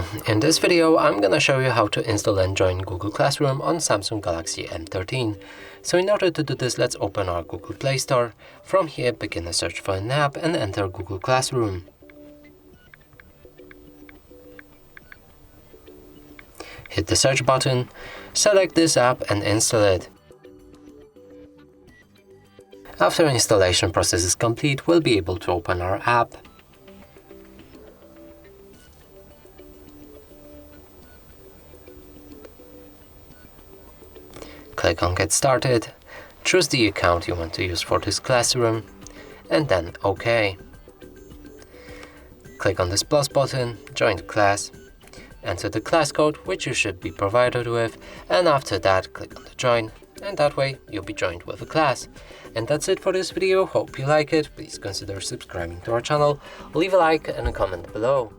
So, in this video I'm gonna show you how to install and join Google Classroom on Samsung Galaxy M13. So in order to do this, let's open our Google Play Store. From here, begin a search for an app and enter Google Classroom. Hit the search button, select this app and install it. After installation process is complete, we'll be able to open our app. Click on Get Started, choose the account you want to use for this classroom, and then OK. Click on this plus button, join the class, enter the class code which you should be provided with, and after that click on the join, and that way you'll be joined with a class. And that's it for this video. Hope you like it. Please consider subscribing to our channel, leave a like and a comment below.